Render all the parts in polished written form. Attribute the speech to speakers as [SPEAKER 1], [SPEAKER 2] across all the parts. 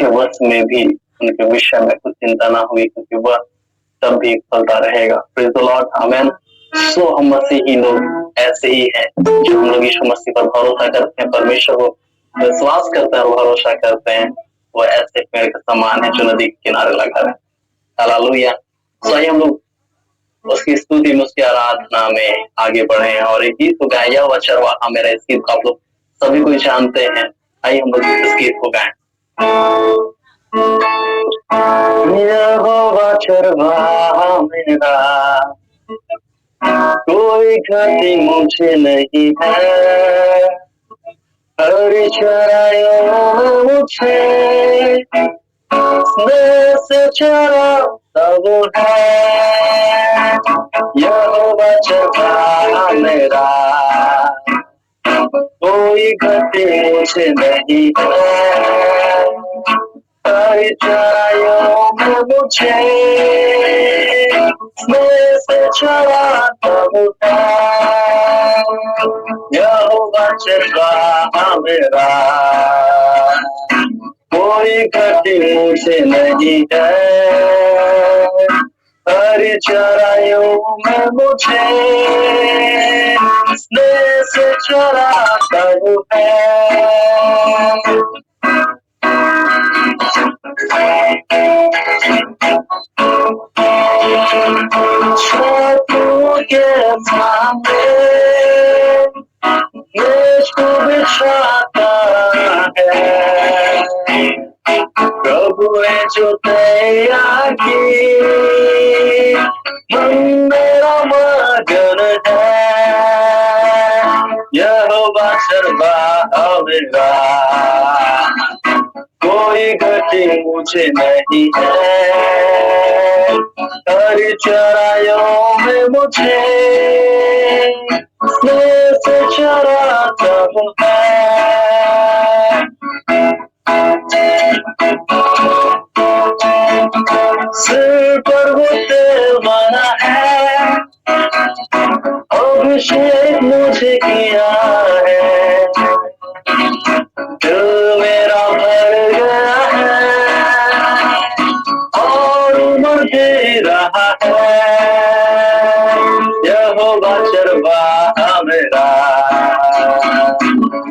[SPEAKER 1] उनके वश में भी उनके विषय में कुछ चिंता ना हुई, क्योंकि वह तब भी फलता रहेगा। प्रेज़ द लॉर्ड, आमेन। सो हम मसीही लोग ऐसे ही हैं, जो हम लोग यीशु मसीह पर भरोसा करते हैं, परमेश्वर को विश्वास करते हैं और भरोसा करते हैं, वो ऐसे पेड़ के समान है जो नदी के किनारे लगा है। हालेलुया। सो आइए हम लोग उसकी स्तुति में, उसकी आराधना में आगे बढ़े हैं और एक गीत को गाएं, यहोवा चरवाहा मेरा। इस गीत को आप लोग सभी कोई जानते हैं। आइए हम लोग इस गीत को गाएं। यहोवा चरवाहा मेरा, कोई घाटी मुझे नहीं है। हरी चराइयों में मुझे स्नेह से चराता वो है। यहोवा चरवाहा मेरा, कोई घाटी मुझे नहीं है। हरी चराइयों में मुझे स्नेह से चराता वो है। यहोवा चरवाहा मेरा, कोई घाटी मुझे नहीं है। हरी चराइयों में मुझे स्नेह से चराता वो है। छातों के सामने मुझको बिछाता है। प्रभु ने जो तैयार की, मन मेरा मगन है। यहोवा चरवाहा मेरा, कोई घटी मुझे नहीं है। हरी चराइयों में मुझे स्नेह से चराता वो है। सिर पर वो तेल मारा है, अभिषेक मुझे किया है। दिल मेरा भर गया है और उमड़ दे रहा है। यहोवा चरवाहा मेरा,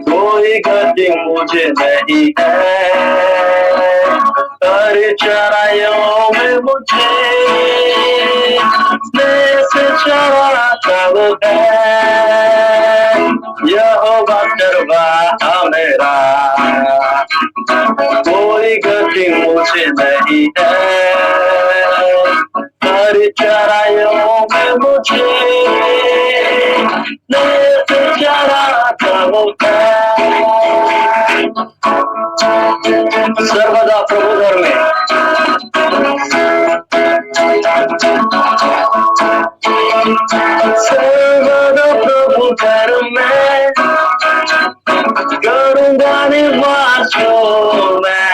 [SPEAKER 1] कोई घटी मुझे नहीं है। हरी चराइयों में मुझे स्नेह से चराता वो है। यहोवा चरवाहा मेरा, कोई घटी मुझे नहीं है। हरी चराइयों में मुझे स्नेह से चराता वो है। सर्वदा प्रभु घर में सर्वदा प्रभु घर में करूँगा निवास जो मैं।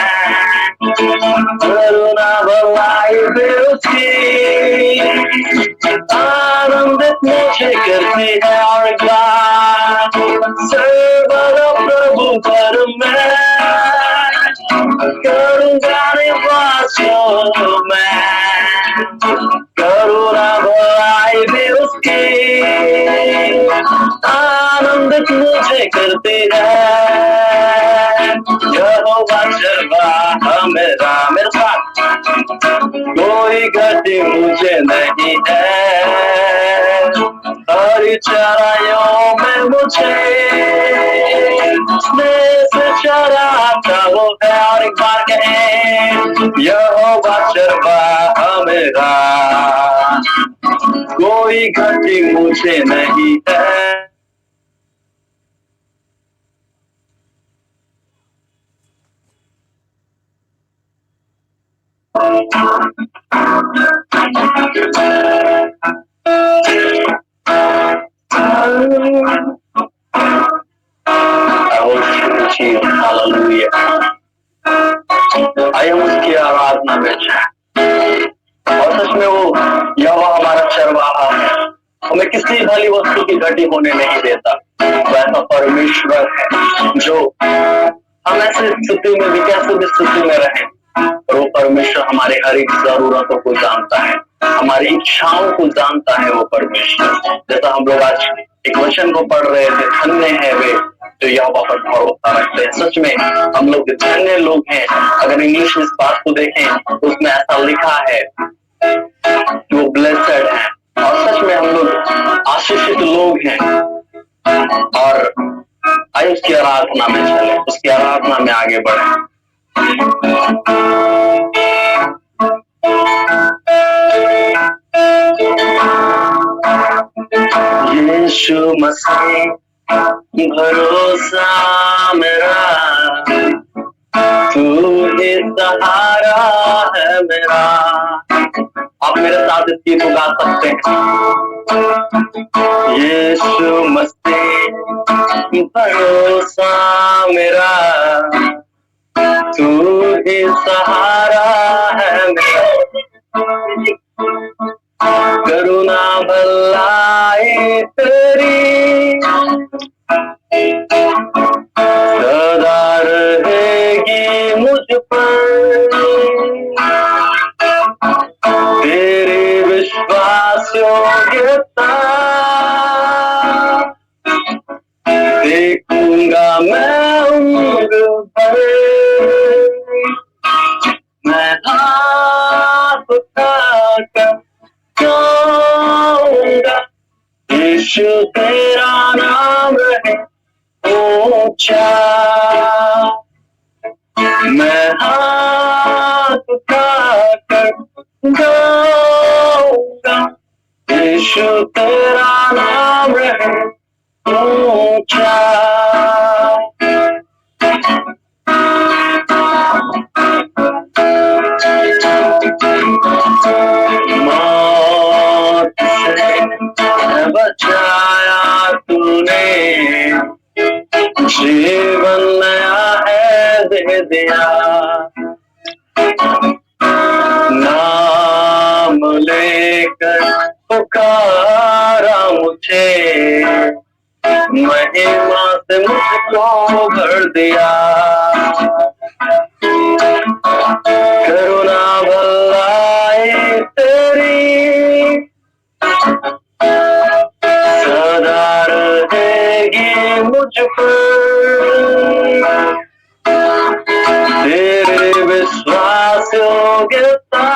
[SPEAKER 1] करुणा भलाई फिर उसकी आनंदित मुझे करती है और गान। सर्वदा प्रभु घर में करूँगा निवास जो मैं। करुणा भलाई भी उसकी आनंदित मुझे करती है। यहोवा चरवाहा मेरा, मेरे साथ, कोई घटी मुझे नहीं है। हरी चराइयों में मुझे स्नेह से चराता वो है। और एक बार कहें, यहोवा चरवाहा मेरा, कोई घटी मुझे नहीं है। आइए उसकी आराधना में जाएं। और सच में वो यहोवा हमारा चरवाहा है, हमें किसी भली वस्तु की घटी होने नहीं देता। वैसा परमेश्वर है जो हम ऐसी स्थिति में भी कैसे भी स्थिति में रहें, और वो परमेश्वर हमारे हर एक जरूरतों को जानता है, हमारी इच्छाओं को जानता है वो परमेश्वर। जैसा हम लोग आज एक वचन को पढ़ रहे थे, धन्य है वे जो यहोवा पर भरोसा रखते हैं। सच में हम लोग धन्य लोग हैं। अगर इंग्लिश में इस बात को देखें तो उसमें ऐसा लिखा है कि वो ब्लेसेड है, और सच में हम लोग आशीषित लोग हैं। और आइए उसकी आराधना में चले, उसकी आराधना में आगे बढ़े। यीशु मसीह भरोसा मेरा, तू ही सहारा है मेरा। आप मेरे साथ इस गीत को गा सकते हैं। यीशु मसीह भरोसा मेरा, तू ही सहारा है मेरा। करुणा भलाई तेरी सदा रहेगी मुझ पर, तेरी विश्वास योग्यता देखूंगा मैं उम्र भर। मैं हाथ उठाकर गाऊंगा, यीशु तेरा नाम रहे ऊंचा। मैं हाथ उठाकर गाऊंगा, यीशु तेरा नाम रहे ऊंचा। मौत से बचाया तूने, जीवन नया है दे दिया। नाम लेकर पुकारा मुझे, महिमा से मुझको भर दिया। करुणा भलाई तेरी सदा रहेगी मुझ पर, तेरे विश्वास योग्यता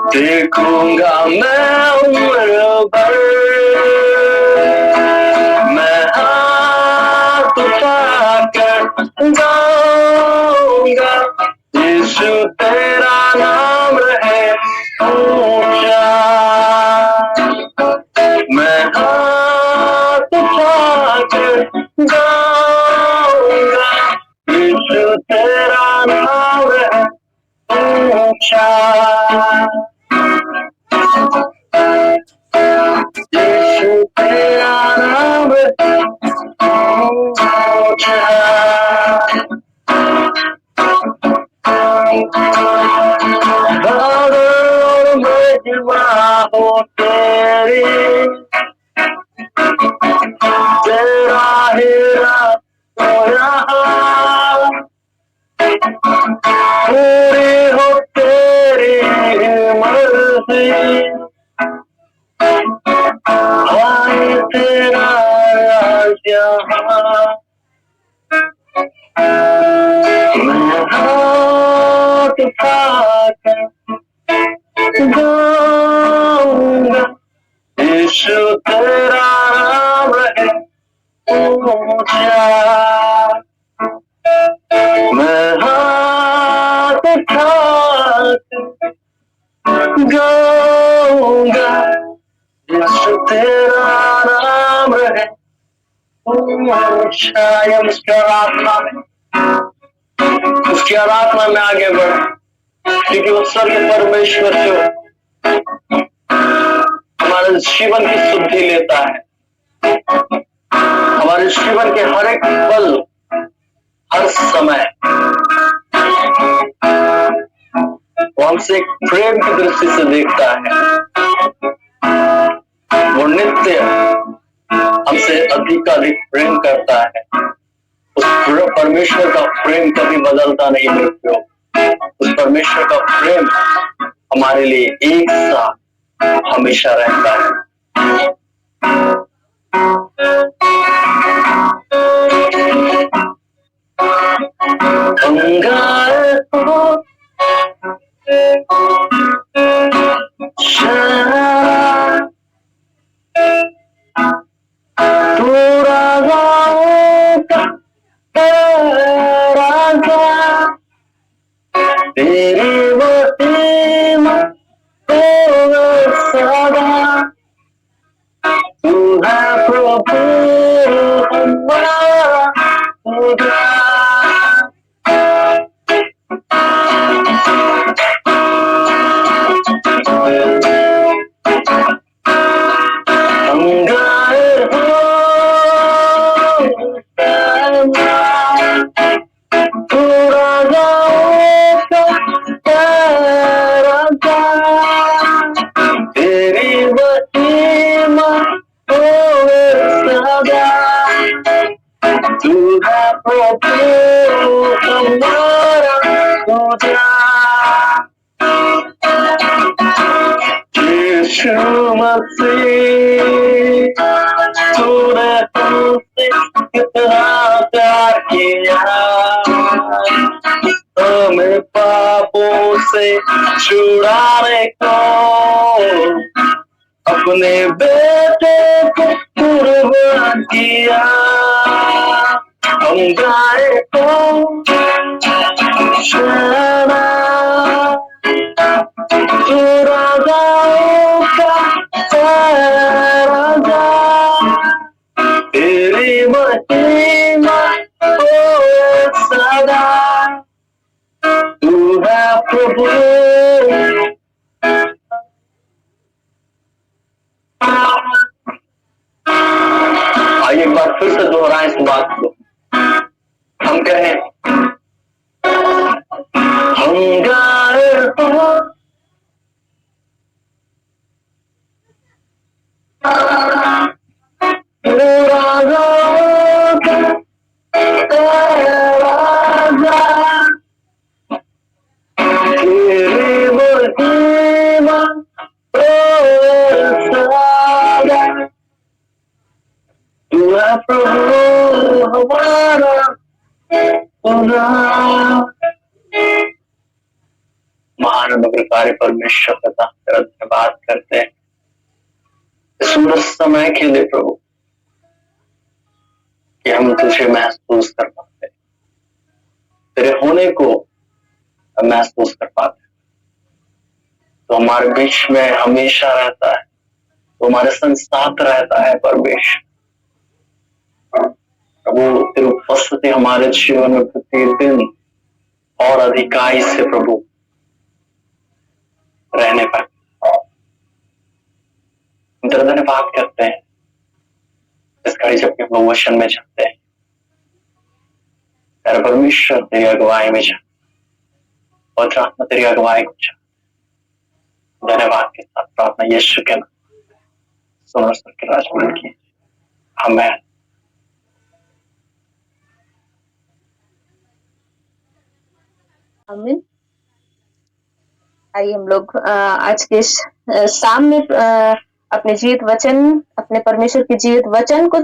[SPEAKER 1] देखूंगा मैं उम्र भर। मैं हाथ उठाकर गाऊंगा, यीशु तेरा नाम रहे ऊंचा। मैं हाथ उठाकर गाऊंगा, यीशु तेरा नाम रहे ऊंचा। यीशु तेरा नाम रहे ऊंचा। और महिमा हो तेरी, तेरा हीरा सोया, पूरी हो तेरी मर्जी। आए तेरा राज यहाँ, मैं हाथ उठाकर गाऊंगा, यीशु तेरा नाम रहे ऊंचा। मैं हाथ उठाकर गाऊंगा, यीशु तेरा नाम रहे ऊंचा। हम उसकी आराधना में आगे बढ़े, क्योंकि वो सर्व परमेश्वर जो हमारे जीवन की शुद्धि लेता है, हमारे जीवन के हर एक पल हर समय वो हमसे एक प्रेम की दृष्टि से देखता है। वो नित्य हमसे अधिक प्रेम करता है। उस परमेश्वर का प्रेम कभी बदलता नहीं मेरे प्रियो। उस परमेश्वर का प्रेम हमारे लिए एक सा हमेशा रहता है। अंगार को तेरी वसीम तो सदा तू है प्रभु हमारा खुदा। तूने हमसे कितना प्यार किया, हमें पापों से छुड़ाने को अपने बेटे को कुर्बान किया। हम गाए तो शाना तू राजाओं का राजा, तेरी महिमा हो सदा तू है प्रभु। आइए एक बार फिर से दोहराएं इस बात को। हम कहें हम गाए तो महानुभावी परमेश्वर का धन्यवाद करते हैं इस सुंदर समय के लिए प्रभु कि हम तुझे महसूस कर पाते, तेरे होने को महसूस कर पाते। तो हमारे बीच में हमेशा रहता है, तो हमारे संग साथ रहता है परमेश्वर। प्रभु तेरी उपस्थिति हमारे जीवन में प्रतिदिन और अधिकाई से प्रभु रहने पर तेरा धन्यवाद करते हैं इस घड़ी जबकि हम लोग वचन में जाते हैं। तेरा परमेश्वर तेरी अगुवाई में जा और आत्मा तेरी अगुवाई को जा। धन्यवाद के साथ प्रार्थना यीशु के नाम सुनो स्वर के राजमंडल की आमीन।
[SPEAKER 2] आमीन। आइए हम लोग आज के शाम में अपने जीवित वचन, अपने परमेश्वर के जीवित वचन को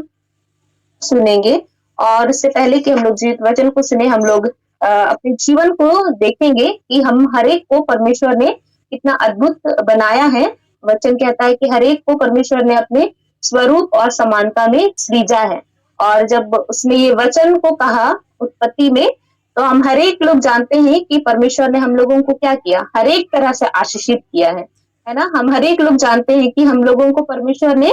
[SPEAKER 2] सुनेंगे। और इससे पहले कि हम लोग जीवित वचन को सुने, हम लोग अपने जीवन को देखेंगे कि हम हर एक को परमेश्वर ने कितना अद्भुत बनाया है। वचन कहता है कि हर एक को परमेश्वर ने अपने स्वरूप और समानता में सृजा है। और जब उसने ये वचन को कहा उत्पत्ति में, तो हम हर एक लोग जानते हैं कि परमेश्वर ने हम लोगों को क्या किया, हर एक तरह से आशीषित किया है ना। हम हर एक लोग जानते हैं कि हम लोगों को परमेश्वर ने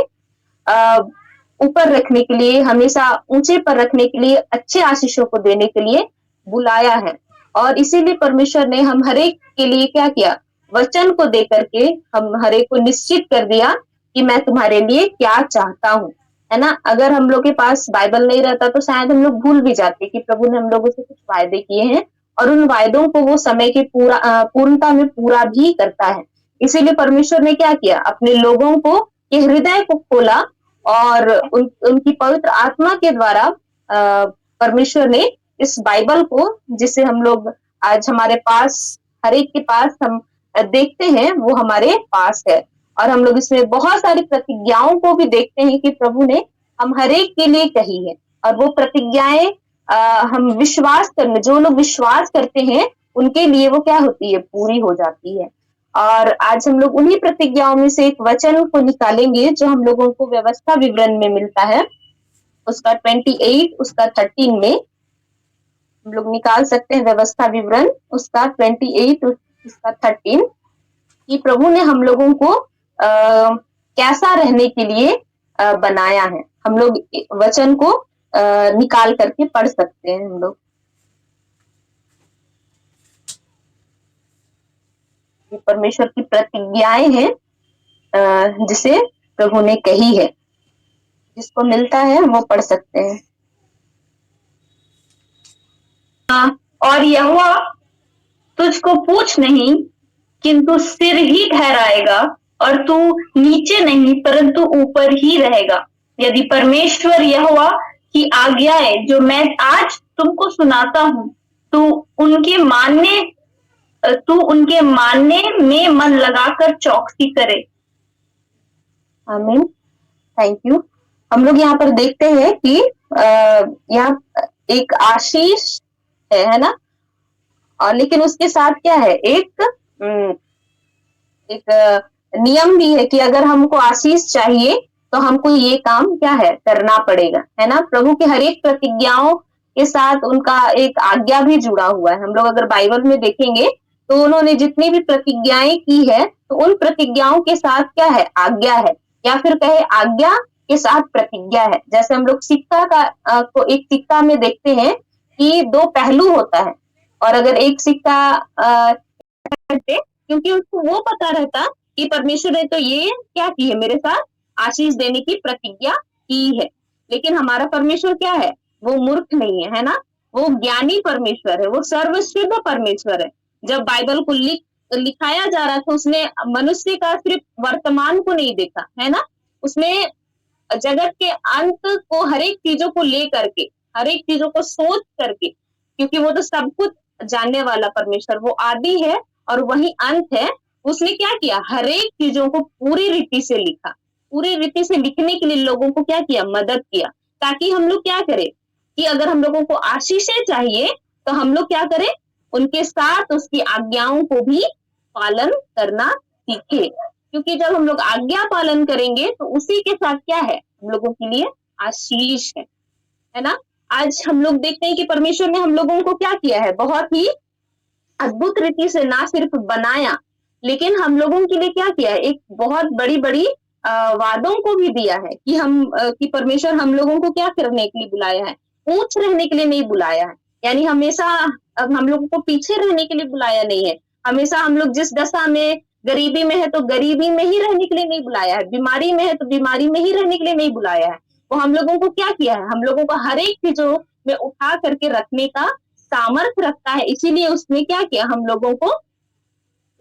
[SPEAKER 2] ऊपर रखने के लिए, हमेशा ऊंचे पर रखने के लिए, अच्छे आशीषों को देने के लिए बुलाया है। और इसीलिए परमेश्वर ने हम हर एक के लिए क्या किया, वचन को दे करके हम हर एक को निश्चित कर दिया कि मैं तुम्हारे लिए क्या चाहता हूँ, है ना। अगर हम लोग के पास बाइबल नहीं रहता तो शायद हम लोग भूल भी जाते कि प्रभु ने हम लोगों से कुछ वायदे किए हैं और उन वायदों को वो समय के पूर्णता में पूरा भी करता है। इसीलिए परमेश्वर ने क्या किया, अपने लोगों को के हृदय को खोला और उनकी पवित्र आत्मा के द्वारा परमेश्वर ने इस बाइबल को, जिसे हम लोग आज हमारे पास, हर एक के पास हम देखते हैं, वो हमारे पास है। और हम लोग इसमें बहुत सारी प्रतिज्ञाओं को भी देखते हैं कि प्रभु ने हम हर एक के लिए कही है। और वो प्रतिज्ञाएं हम विश्वास करने, जो लोग विश्वास करते हैं उनके लिए वो क्या होती है, पूरी हो जाती है। और आज हम लोग उन्हीं प्रतिज्ञाओं में से एक वचन को निकालेंगे जो हम लोगों को व्यवस्था विवरण में मिलता है, उसका 28, उसका 13 में हम लोग निकाल सकते हैं। व्यवस्था विवरण उसका 28, उसका 13, कि प्रभु ने हम लोगों को कैसा रहने के लिए बनाया है। हम लोग वचन को निकाल करके पढ़ सकते हैं हम लोग। ये परमेश्वर की प्रतिज्ञाएं हैं जिसे प्रभु ने कही है। जिसको मिलता है वो पढ़ सकते हैं।
[SPEAKER 3] और यहोवा तुझको पूछ नहीं किंतु सिर ही ठहराएगा, और तू नीचे नहीं परंतु ऊपर ही रहेगा। यदि परमेश्वर यहोवा की आज्ञाएं जो मैं आज तुमको सुनाता हूँ, तू उनके मानने में मन लगाकर चौकसी करे।
[SPEAKER 2] आमीन, थैंक यू। हम लोग यहाँ पर देखते हैं कि यहाँ एक आशीष है ना, और लेकिन उसके साथ क्या है, एक नियम भी है कि अगर हमको आशीष चाहिए तो हमको ये काम क्या है, करना पड़ेगा, है ना। प्रभु के हर एक प्रतिज्ञाओं के साथ उनका एक आज्ञा भी जुड़ा हुआ है। हम लोग अगर बाइबल में देखेंगे तो उन्होंने जितनी भी प्रतिज्ञाएं की है, तो उन प्रतिज्ञाओं के साथ क्या है, आज्ञा है, या फिर कहे आज्ञा के साथ प्रतिज्ञा है। जैसे हम लोग सिक्का का को एक सिक्का में देखते हैं कि दो पहलू होता है, और अगर एक सिक्का क्योंकि उसको वो पता रहता कि परमेश्वर ने तो ये क्या की है, मेरे साथ आशीष देने की प्रतिज्ञा की है। लेकिन हमारा परमेश्वर क्या है, वो मूर्ख नहीं है ना, वो ज्ञानी परमेश्वर है, वो सर्वसिद्ध परमेश्वर है। जब बाइबल को लिखाया जा रहा था, उसने मनुष्य का सिर्फ वर्तमान को नहीं देखा, है ना, उसने जगत के अंत को, हर एक चीजों को लेकर के, हर एक चीजों को सोच करके, क्योंकि वो तो सब कुछ जानने वाला परमेश्वर, वो आदि है और वही अंत है। उसने क्या किया, हर एक चीजों को पूरी रीति से लिखा। पूरी रीति से लिखने के लिए लोगों को क्या किया, मदद किया, ताकि हम लोग क्या करें कि अगर हम लोगों को आशीषें चाहिए तो हम लोग क्या करें, उनके साथ उसकी आज्ञाओं को भी पालन करना सीखे। क्योंकि जब हम लोग आज्ञा पालन करेंगे तो उसी के साथ क्या है, हम लोगों के लिए आशीष है ना। आज हम लोग देखते हैं कि परमेश्वर ने हम लोगों को क्या किया है, बहुत ही अद्भुत रीति से ना सिर्फ बनाया, लेकिन हम लोगों के लिए क्या किया है, एक बहुत बड़ी बड़ी वादों को भी दिया है कि परमेश्वर हम लोगों को क्या करने के लिए बुलाया है, ऊंच रहने के लिए नहीं बुलाया है। यानी हमेशा हम लोगों को पीछे रहने के लिए बुलाया नहीं है। हमेशा हम लोग जिस दशा में, गरीबी में है तो गरीबी में ही रहने के लिए नहीं बुलाया है, बीमारी में है तो बीमारी में ही रहने के लिए नहीं बुलाया है। वो हम लोगों को क्या किया है, हम लोगों को हर एक चीजों में उठा करके रखने का सामर्थ्य रखता है। इसीलिए उसने क्या किया, हम लोगों को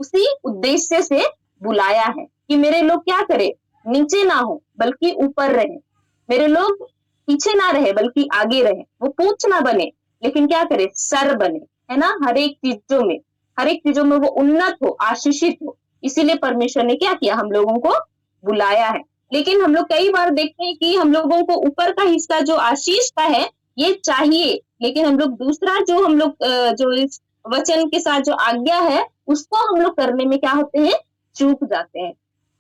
[SPEAKER 2] उसी उद्देश्य से बुलाया है कि मेरे लोग क्या करे, नीचे ना हो बल्कि ऊपर रहे, मेरे लोग पीछे ना रहे बल्कि आगे रहे, वो पूंछ ना बने लेकिन क्या करे, सर बने, है ना। हर एक चीजों में वो उन्नत हो, आशीषित हो। इसीलिए परमेश्वर ने क्या किया, हम लोगों को बुलाया है। लेकिन हम लोग कई बार देखते हैं कि हम लोगों को ऊपर का हिस्सा जो आशीष का है ये चाहिए, लेकिन हम लोग दूसरा जो हम लोग जो इस वचन के साथ जो आज्ञा है उसको हम लोग करने में क्या होते हैं, चूक जाते हैं।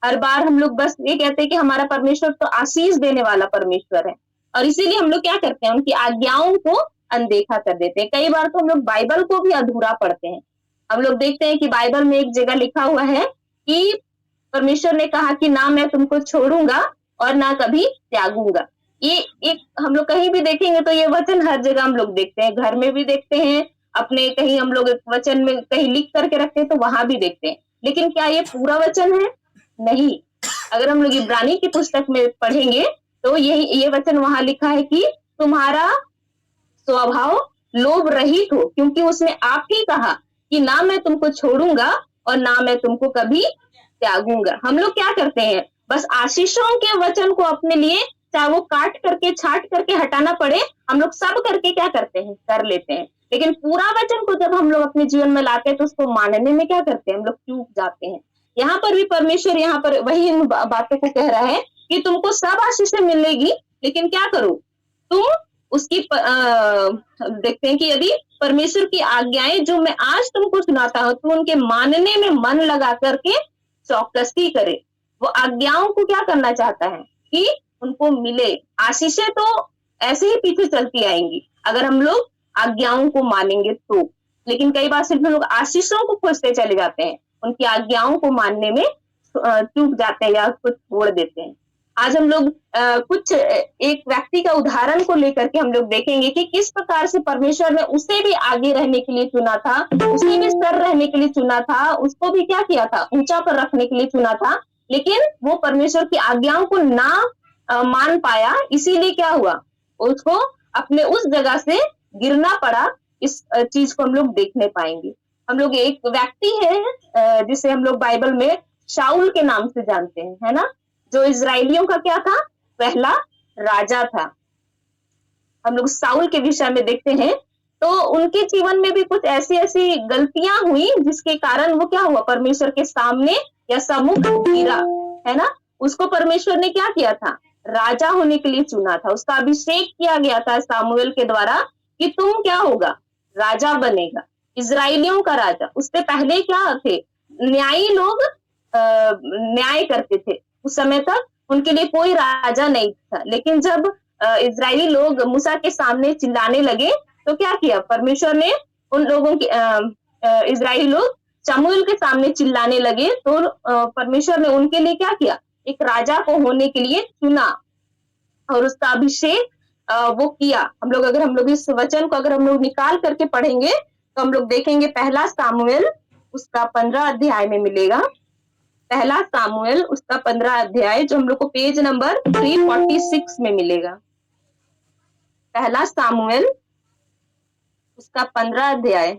[SPEAKER 2] हर बार हम लोग बस ये कहते हैं कि हमारा परमेश्वर तो आशीष देने वाला परमेश्वर है, और इसीलिए हम लोग क्या करते हैं, उनकी आज्ञाओं को अनदेखा कर देते हैं। कई बार तो हम लोग बाइबल को भी अधूरा पढ़ते हैं। हम लोग देखते हैं कि बाइबल में एक जगह लिखा हुआ है कि परमेश्वर ने कहा कि ना मैं तुमको छोड़ूंगा और ना कभी त्यागूंगा। ये एक हम लोग कहीं भी देखेंगे तो ये वचन हर जगह हम लोग देखते हैं, घर में भी देखते हैं, अपने कहीं हम लोग वचन में कहीं लिख करके रखते हैं तो वहां भी देखते हैं। लेकिन क्या ये पूरा वचन है? नहीं। अगर हम लोग इब्रानी की पुस्तक में पढ़ेंगे तो ये वचन वहां लिखा है कि तुम्हारा स्वभाव लोभ रहित हो, क्योंकि उसने आप ही कहा कि ना मैं तुमको छोड़ूंगा और ना मैं तुमको कभी त्यागूंगा। हम लोग क्या करते हैं, बस आशीषों के वचन को अपने लिए चाहे वो काट करके छाट करके हटाना पड़े, हम लोग सब करके क्या करते हैं, कर लेते हैं। लेकिन पूरा वचन को जब हम लोग अपने जीवन में लाते हैं तो उसको मानने में क्या करते हैं, हम लोग चूक जाते हैं। यहाँ पर भी परमेश्वर यहाँ पर वही इन बातों को कह रहा है कि तुमको सब आशीषें मिलेगी, लेकिन क्या करो, तुम उसकी देखते हैं कि यदि परमेश्वर की आज्ञाएं जो मैं आज तुमको सुनाता हूं, तो उनके मानने में मन लगा करके चौकसी करे। वो आज्ञाओं को क्या करना चाहता है कि उनको मिले। आशीषें तो ऐसे ही पीछे चलती आएंगी अगर हम लोग आज्ञाओं को मानेंगे तो, लेकिन कई बार सिर्फ हम लोग आशीषों को खोजते चले जाते हैं, उनकी आज्ञाओं को मानने में चूक जाते हैं या कुछ छोड़ देते हैं। आज हम लोग कुछ एक व्यक्ति का उदाहरण को लेकर के हम लोग देखेंगे कि किस प्रकार से परमेश्वर ने उसे भी आगे रहने के लिए चुना था, उसे भी सर रहने के लिए चुना था, उसको भी क्या किया था, ऊंचा पर रखने के लिए चुना था, लेकिन वो परमेश्वर की आज्ञाओं को ना मान पाया, इसीलिए क्या हुआ, उसको अपने उस जगह से गिरना पड़ा। इस चीज को हम लोग देखने पाएंगे। हम लोग एक व्यक्ति है जिसे हम लोग बाइबल में शाऊल के नाम से जानते हैं, है ना, जो इजराइलियों का क्या था, पहला राजा था। हम लोग शाऊल के विषय में देखते हैं तो उनके जीवन में भी कुछ ऐसी ऐसी गलतियां हुई जिसके कारण वो क्या हुआ, परमेश्वर के सामने या सम्मुख गिरा, है ना। उसको परमेश्वर ने क्या किया था, राजा होने के लिए चुना था। उसका अभिषेक किया गया था सामुएल के द्वारा कि तुम क्या होगा, राजा बनेगा, इजराइलियों का राजा। उससे पहले क्या थे, न्यायी लोग न्याय करते थे। उस समय तक उनके लिए कोई राजा नहीं था, लेकिन जब इजरायली लोग मूसा के सामने चिल्लाने लगे तो क्या किया, परमेश्वर ने उन लोगों की इजरायली लोग शमूएल के सामने चिल्लाने लगे तो परमेश्वर ने उनके लिए क्या किया, एक राजा को होने के लिए चुना और उसका अभिषेक वो किया। हम लोग इस वचन को अगर हम लोग निकाल करके पढ़ेंगे तो हम लोग देखेंगे पहला सामुएल उसका 15 अध्याय में मिलेगा। पहला सामुएल उसका 15 अध्याय जो हम लोग को पेज नंबर 346 में मिलेगा। पहला सामुएल उसका 15 अध्याय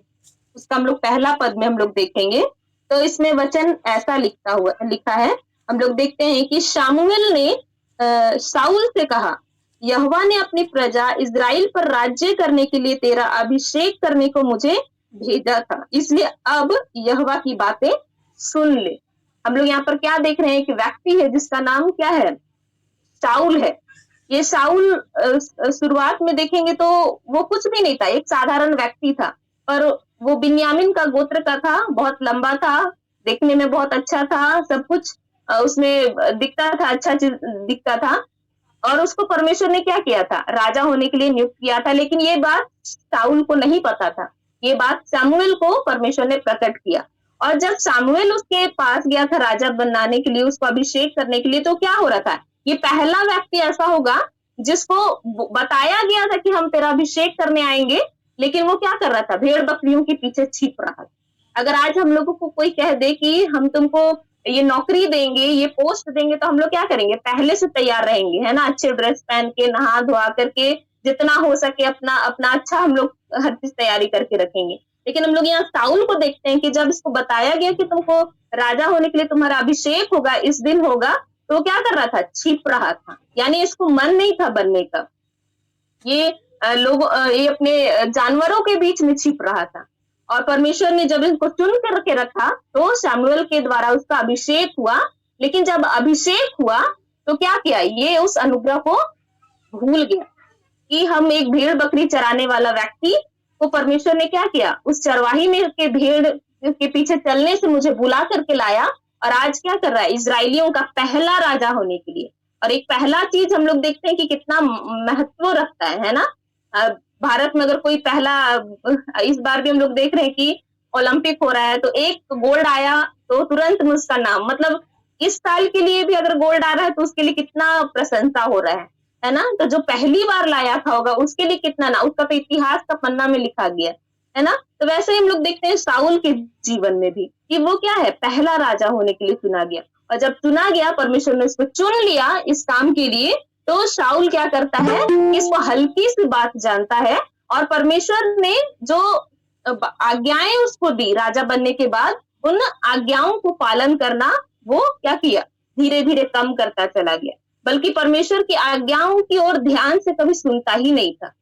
[SPEAKER 2] उसका हम लोग पहला पद में हम लोग देखेंगे तो इसमें वचन ऐसा लिखा है। हम लोग देखते हैं कि शामुएल ने शाऊल से कहा, यहोवा ने अपनी प्रजा इजराइल पर राज्य करने के लिए तेरा अभिषेक करने को मुझे भेजा था, इसलिए अब यहोवा की बातें सुन ले। हम लोग यहाँ पर क्या देख रहे हैं कि व्यक्ति है जिसका नाम क्या है, शाऊल है। ये शाऊल शुरुआत में देखेंगे तो वो कुछ भी नहीं था, एक साधारण व्यक्ति था, पर वो बिन्यामीन का गोत्र का था, बहुत लंबा था, देखने में बहुत अच्छा था, सब कुछ उसमें दिखता था, अच्छा चीज दिखता था और उसको परमेश्वर ने क्या किया था, राजा होने के लिए नियुक्त किया था। लेकिन ये बात शाऊल को नहीं पता था, ये बात सामुएल को परमेश्वर ने प्रकट किया। और जब सामुएल उसके पास गया था राजा बनाने के लिए, उसको अभिषेक करने के लिए, तो क्या हो रहा था, ये पहला व्यक्ति ऐसा होगा जिसको बताया गया था कि हम तेरा अभिषेक करने आएंगे, लेकिन वो क्या कर रहा था, भेड़ बकरियों के पीछे छिप रहा था। अगर आज हम लोगों को कोई कह दे कि हम तुमको ये नौकरी देंगे, ये पोस्ट देंगे, तो हम लोग क्या करेंगे, पहले से तैयार रहेंगे, है ना, अच्छे ड्रेस पहन के, नहा धोआ करके, जितना हो सके अपना अच्छा हम लोग हर चीज तैयारी करके रखेंगे। लेकिन हम लोग यहाँ शाऊल को देखते हैं कि जब इसको बताया गया कि तुमको राजा होने के लिए तुम्हारा अभिषेक होगा, इस दिन होगा, तो क्या कर रहा था, छिप रहा था, यानी इसको मन नहीं था बनने का। ये ये अपने जानवरों के बीच में छिप रहा था। और परमेश्वर ने जब इनको चुन करके रखा तो शामुएल के द्वारा उसका अभिषेक हुआ। लेकिन जब अभिषेक हुआ तो क्या किया, ये उस अनुग्रह को भूल गया कि हम एक भेड़ बकरी चराने वाला व्यक्ति को परमेश्वर ने क्या किया, उस चरवाही में के भेड़ के पीछे चलने से मुझे बुला करके लाया और आज क्या कर रहा है, इजराइलियों का पहला राजा होने के लिए। और एक पहला चीज हम लोग देखते हैं कि कितना महत्व रखता है ना। भारत में अगर कोई पहला, इस बार भी हम लोग देख रहे हैं कि ओलंपिक हो रहा है तो एक गोल्ड आया तो तुरंत उसका नाम, मतलब इस साल के लिए भी अगर गोल्ड आ रहा है तो उसके लिए कितना प्रशंसा हो रहा है ना। तो जो पहली बार लाया था होगा उसके लिए कितना ना, उसका तो इतिहास का पन्ना में लिखा गया है ना। तो वैसे ही हम लोग देखते हैं शाऊल के जीवन में भी कि वो क्या है, पहला राजा होने के लिए चुना गया। और जब चुना गया, परमेश्वर ने उसको चुन लिया इस काम के लिए, तो शाऊल क्या करता है, इसको हल्की सी बात जानता है और परमेश्वर ने जो आज्ञाएं उसको दी राजा बनने के बाद, उन आज्ञाओं को पालन करना वो क्या किया, धीरे धीरे कम करता चला गया। बल्कि परमेश्वर की आज्ञाओं की ओर ध्यान से कभी सुनता ही नहीं था।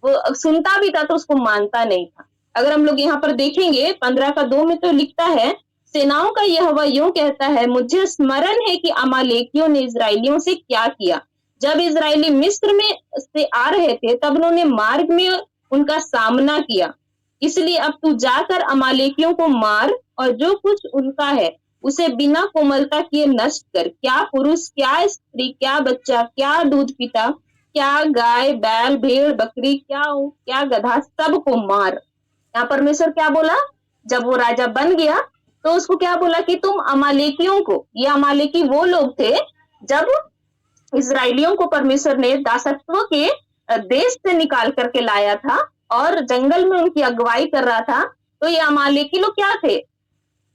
[SPEAKER 2] वो सुनता भी था तो उसको मानता नहीं था। अगर हम लोग यहाँ पर देखेंगे 15 का 2 में तो लिखता है, सेनाओं का यहोवा यूं कहता है, मुझे स्मरण है कि अमालेकियों ने इजराइलियों से क्या किया। जब इजरायली मिस्र में से आ रहे थे तब उन्होंने मार्ग में उनका सामना किया। इसलिए अब तू जाकर अमालेकियों को मार और जो कुछ उनका है उसे बिना कोमलता किए नष्ट कर। क्या पुरुष, क्या स्त्री, क्या बच्चा, क्या दूध पिता, क्या गाय, बैल, भेड़, बकरी, क्या ऊँट, क्या गधा, सबको मार। यहाँ परमेश्वर क्या बोला? जब वो राजा बन गया तो उसको क्या बोला कि तुम अमालेकियों को, ये अमालेकी वो लोग थे जब इसराइलियों को परमेश्वर ने दासत्व के देश से निकाल करके लाया था और जंगल में उनकी अगुवाई कर रहा था। तो ये अमालेकी लोग क्या थे?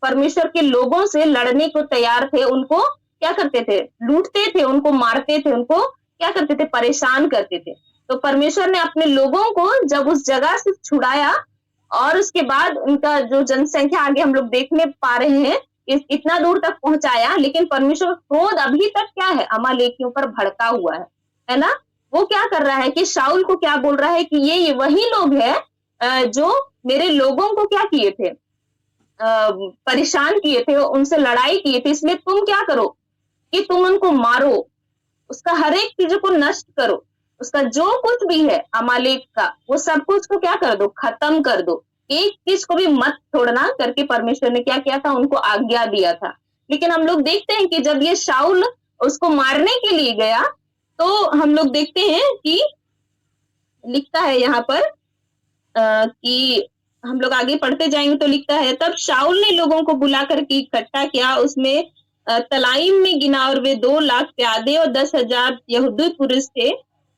[SPEAKER 2] परमेश्वर के लोगों से लड़ने को तैयार थे। उनको क्या करते थे? लूटते थे, उनको मारते थे, उनको क्या करते थे? परेशान करते थे। तो परमेश्वर ने अपने लोगों को जब उस जगह से छुड़ाया और उसके बाद उनका जो जनसंख्या आगे हम लोग देखने पा रहे हैं, इतना दूर तक पहुंचाया, लेकिन परमेश्वर क्रोध अभी तक क्या है? अमालेकियों पर भड़का हुआ है ना? वो क्या कर रहा है कि शाऊल को क्या बोल रहा है कि ये वही लोग हैं जो मेरे लोगों को क्या किए थे? परेशान किए थे, उनसे लड़ाई किए थे। इसलिए तुम क्या करो कि तुम उनको मारो, उसका हर एक चीजों को नष्ट करो, उसका जो कुछ भी है अमालेक का, वो सब कुछ को क्या कर दो? खत्म कर दो, एक चीज को भी मत छोड़ना करके परमेश्वर ने क्या किया था? उनको आज्ञा दिया था। लेकिन हम लोग देखते हैं कि जब ये शाऊल उसको मारने के लिए गया तो हम लोग देखते हैं कि लिखता है यहाँ पर कि हम लोग आगे पढ़ते जाएंगे तो लिखता है, तब शाऊल ने लोगों को बुला करके इकट्ठा किया, उसमें तलाइम में गिना और वे 2 लाख प्यादे और 10,000 यहूदी पुरुष थे।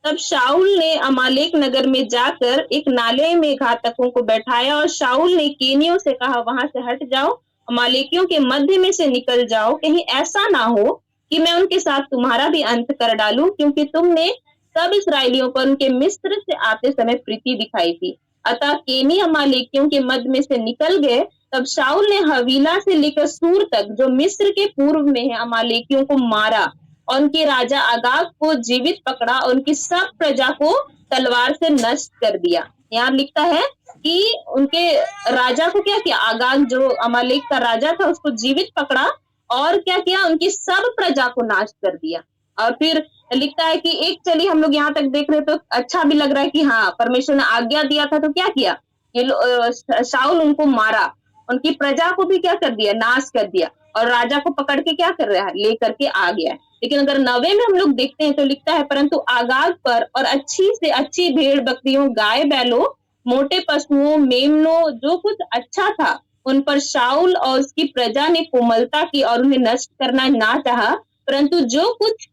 [SPEAKER 2] तब शाऊल ने अमालेक नगर में जाकर एक नाले में घातकों को बैठाया और शाऊल ने केनियों से कहा, वहां से हट जाओ, अमालेकियों के मध्य में से निकल जाओ, कहीं ऐसा ना हो कि मैं उनके साथ तुम्हारा भी अंत कर डालूं, क्योंकि तुमने सब इसराइलियों पर उनके मिस्र से आते समय प्रीति दिखाई थी। अतः केनी अमालेकियों के मध्य में से निकल गए। तब शाऊल ने हवीला से लेकर सूर तक जो मिस्र के पूर्व में है अमालेकियों को मारा और उनके राजा आगाग को जीवित पकड़ा और उनकी सब प्रजा को तलवार से नष्ट कर दिया। यहाँ लिखता है कि उनके राजा को क्या किया? आगाग जो अमालेक का राजा था उसको जीवित पकड़ा और क्या किया? उनकी सब प्रजा को नाश कर दिया। और फिर लिखता है कि एक, चलिए हम लोग यहाँ तक देख रहे तो अच्छा भी लग रहा है कि हाँ परमेश्वर ने आज्ञा दिया था तो क्या किया? ये शाऊल उनको मारा, उनकी प्रजा को भी क्या कर दिया? नाश कर दिया। और राजा को पकड़ के क्या कर रहा है? लेकर के आ गया है। लेकिन अगर 9 में हम लोग देखते हैं तो लिखता है, परंतु आगाग पर और अच्छी से अच्छी भेड़ बकरियों, गाय बैलों, मोटे पशुओं, मेमनों, जो कुछ अच्छा था उन पर शाऊल और उसकी प्रजा ने कोमलता की और उन्हें नष्ट करना ना चाहा, परंतु जो कुछ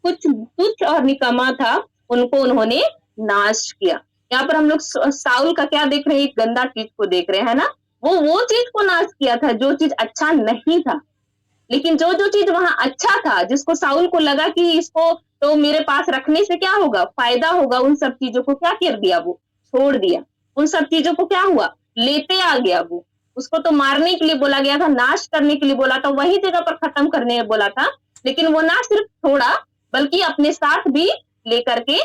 [SPEAKER 2] तुच्छ और निकम्मा था उनको उन्होंने नाश किया। यहाँ पर हम लोग शाऊल का क्या देख रहे हैं? एक गंदा चीज को देख रहे हैं, है ना? वो चीज को नाश किया था जो चीज अच्छा नहीं था। लेकिन जो चीज वहां अच्छा था, जिसको शाऊल को लगा कि इसको तो मेरे पास रखने से क्या होगा? फायदा होगा, उन सब चीजों को क्या कर दिया? वो छोड़ दिया। उन सब चीजों को क्या हुआ? लेते आ गया वो। उसको तो मारने के लिए बोला गया था, नाश करने के लिए बोला था, वही जगह पर खत्म करने बोला था, लेकिन वो ना सिर्फ छोड़ा बल्कि अपने साथ भी लेकर के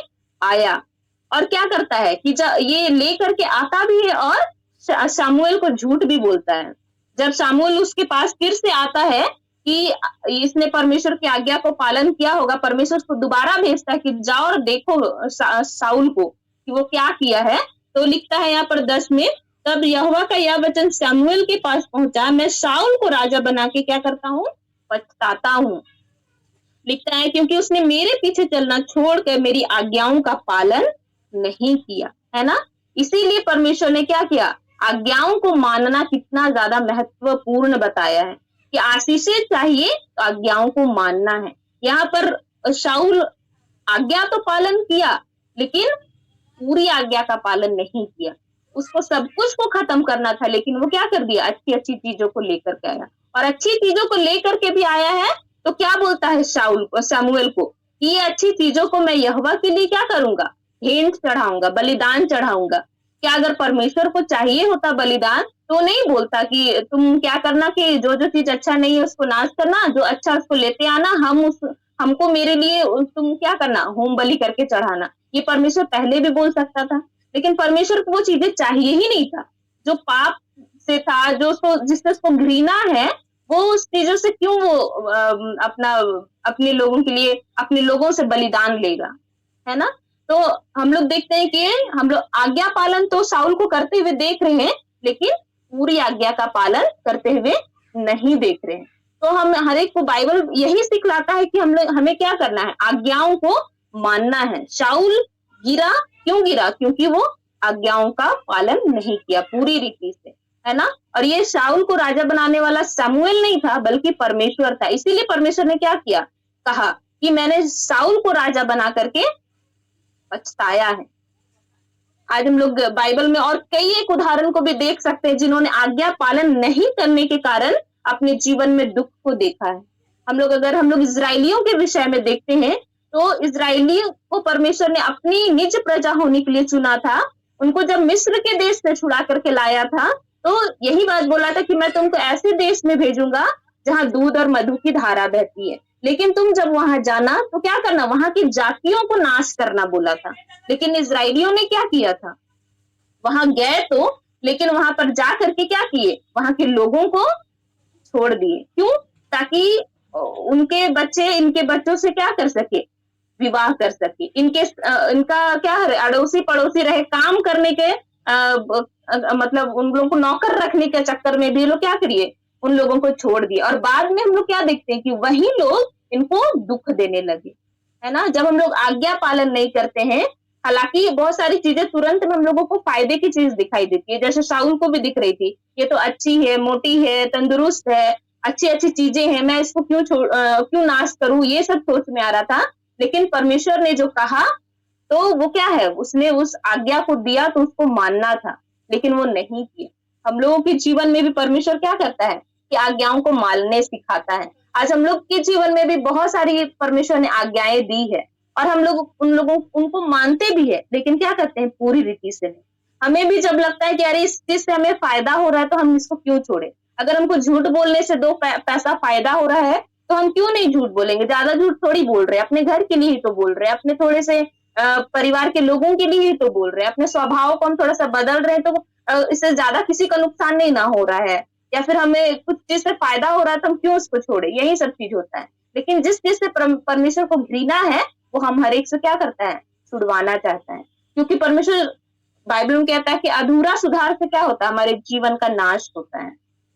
[SPEAKER 2] आया। और क्या करता है कि जब ये लेकर के आता भी है और शामुएल को झूठ भी बोलता है। जब शामुएल उसके पास फिर से आता है कि इसने परमेश्वर की आज्ञा को पालन किया होगा, परमेश्वर उसको दोबारा भेजता है कि जाओ और देखो शाऊल को कि वो क्या किया है। तो लिखता है यहाँ पर 10 में, तब यहोवा का यह वचन शामुएल के पास पहुंचा, मैं शाऊल को राजा बना के क्या करता हूँ? पछताता हूँ। लिखता है क्योंकि उसने मेरे पीछे चलना छोड़कर मेरी आज्ञाओं का पालन नहीं किया, है ना? इसीलिए परमेश्वर ने क्या किया? आज्ञाओं को मानना कितना ज्यादा महत्वपूर्ण बताया है कि आशीषें चाहिए तो आज्ञाओं को मानना है। यहाँ पर शाऊल आज्ञा तो पालन किया लेकिन पूरी आज्ञा का पालन नहीं किया। उसको सब कुछ को खत्म करना था, लेकिन वो क्या कर दिया? अच्छी अच्छी चीजों को लेकर के आया। और अच्छी चीजों को लेकर के भी आया है तो क्या बोलता है शामुएल को कि ये अच्छी चीजों को मैं यहोवा के लिए क्या करूंगा? भेंट चढ़ाऊंगा, बलिदान चढ़ाऊंगा। क्या अगर परमेश्वर को चाहिए होता बलिदान तो नहीं बोलता कि तुम क्या करना कि जो चीज अच्छा नहीं है उसको नाश करना, जो अच्छा उसको लेते आना, हमको मेरे लिए तुम क्या करना, होम बलि करके चढ़ाना। ये परमेश्वर पहले भी बोल सकता था, लेकिन परमेश्वर को वो चीजें चाहिए ही नहीं था। जो पाप से था, जो उसको जिससे उसको घृणा है, वो उस चीजों से क्यों वो अपना अपने लोगों के लिए अपने लोगों से बलिदान लेगा, है ना? तो हम लोग देखते हैं कि हम लोग आज्ञा पालन तो शाऊल को करते हुए देख रहे हैं, लेकिन पूरी आज्ञा का पालन करते हुए नहीं देख रहे हैं। तो हम हर एक को बाइबल यही सिखलाता है कि हम लोग हमें क्या करना है, आज्ञाओं को मानना है। शाऊल गिरा, क्यों गिरा? क्योंकि वो आज्ञाओं का पालन नहीं किया पूरी रीति से, है ना? और ये शाऊल को राजा बनाने वाला शमूएल नहीं था, बल्कि परमेश्वर था। इसीलिए परमेश्वर ने क्या किया, कहा कि मैंने शाऊल को राजा बना करके पछताया है। आज हम लोग बाइबल में और कई एक उदाहरण को भी देख सकते हैं जिन्होंने आज्ञा पालन नहीं करने के कारण अपने जीवन में दुख को देखा है। हम लोग इजरायलियों के विषय में देखते हैं, तो इजरायलियों को परमेश्वर ने अपनी निज प्रजा होने के लिए चुना था। उनको जब मिस्र के देश से छुड़ा करके लाया था, तो यही बात बोला था कि मैं तुमको ऐसे देश में भेजूंगा जहां दूध और मधु की धारा बहती है। लेकिन तुम जब वहां जाना तो क्या करना, वहां की जातियों को नाश करना बोला था। लेकिन इजरायलियों ने क्या किया था, वहां गए तो, लेकिन वहां पर जा करके क्या किए, वहां के लोगों को छोड़ दिए। क्यों? ताकि उनके बच्चे इनके बच्चों से क्या कर सके, विवाह कर सके। इनका क्या है, अड़ोसी पड़ोसी रहे, काम करने के मतलब उन लोगों को नौकर रखने के चक्कर में भी लोग क्या करिए, उन लोगों को छोड़ दिए। और बाद में हम लोग क्या देखते हैं कि वही लोग इनको दुख देने लगे, है ना? जब हम लोग आज्ञा पालन नहीं करते हैं, हालांकि बहुत सारी चीजें तुरंत में हम लोगों को फायदे की चीज दिखाई देती है, जैसे शाऊल को भी दिख रही थी, ये तो अच्छी है, मोटी है, तंदुरुस्त है, अच्छी अच्छी चीजें हैं, मैं इसको क्यों नाश करूं, ये सब सोच में आ रहा था। लेकिन परमेश्वर ने जो कहा, तो वो क्या है, उसने उस आज्ञा को दिया तो उसको मानना था, लेकिन वो नहीं किया। हम लोगों के जीवन में भी परमेश्वर क्या करता है कि आज्ञाओं को मानने सिखाता है। आज हम लोग के जीवन में भी बहुत सारी परमेश्वर ने आज्ञाएं दी है, और हम लोग उनको मानते भी है, लेकिन क्या करते हैं, पूरी रीति से नहीं। हमें भी जब लगता है कि अरे इस चीज से हमें फायदा हो रहा है तो हम इसको क्यों छोड़े। अगर हमको झूठ बोलने से दो पैसा फायदा हो रहा है तो हम क्यों नहीं झूठ बोलेंगे। ज्यादा झूठ थोड़ी बोल रहे हैं, अपने घर के लिए ही तो बोल रहे हैं, अपने थोड़े से परिवार के लोगों के लिए ही तो बोल रहे हैं, अपने स्वभाव को हम थोड़ा सा बदल रहे हैं, तो इससे ज्यादा किसी का नुकसान नहीं ना हो रहा है, या फिर हमें कुछ चीज से फायदा हो रहा है तो हम क्यों उसको छोड़े, यही सब चीज होता है। लेकिन जिस चीज से परमेश्वर को घृणा है, वो हम हर एक से क्या करता है, छुड़वाना चाहता है। क्योंकि परमेश्वर बाइबल में कहता है कि अधूरा सुधार से क्या होता है, हमारे जीवन का नाश होता